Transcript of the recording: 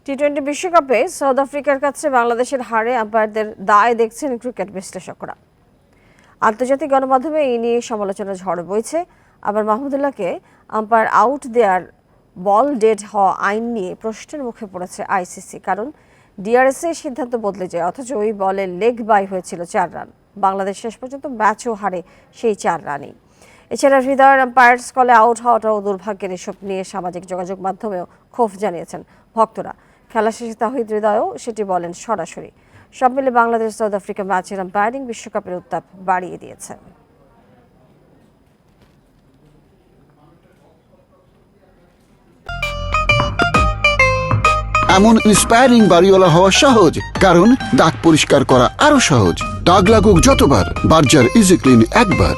টি-20 বিশ্বকাপে সাউথ আফ্রিকার কাছে বাংলাদেশের হারে আম্পায়ারদের দায় দেখছেন ক্রিকেট বিশ্লেষকরা। আন্তর্জাতিক গণমাধ্যমে এই নিয়ে সমালোচনার ঝড় বইছে। আবার মাহমুদুল্লাহকে আম্পায়ার আউট দেওয়ার বল ডেড হওয়া আইন নিয়ে প্রশ্নের মুখে পড়েছে আইসিসি, কারণ ডিআরএস এর সিদ্ধান্ত বদলে যায়, অথচ ওই বলে লেগ বাই হয়েছিল 4 রান। বাংলাদেশ শেষ পর্যন্ত ম্যাচও হারে সেই 4 রানই। এছাড়া হৃদয়ের আম্পায়ার্স কলে আউট হওয়াটাও দুর্ভাগ্যের, এসব নিয়ে সামাজিক যোগাযোগ মাধ্যমেও ক্ষোভ জানিয়েছেন ভক্তরা। খেলা শেষে তাহিদ হৃদয়ও সেটি বলেন সরাসরি। সব মিলে বাংলাদেশ সাউথ আফ্রিকা ম্যাচের আম্পায়ারিং বিশ্বকাপের উত্তাপ বাড়িয়ে দিয়েছে। এমন ইন্সপায়ারিং বাড়িওয়ালা হওয়া সহজ, কারণ দাগ পরিষ্কার করা আরো সহজ। দাগ লাগুক যতবার, বার্জার ইজি ক্লিন একবার।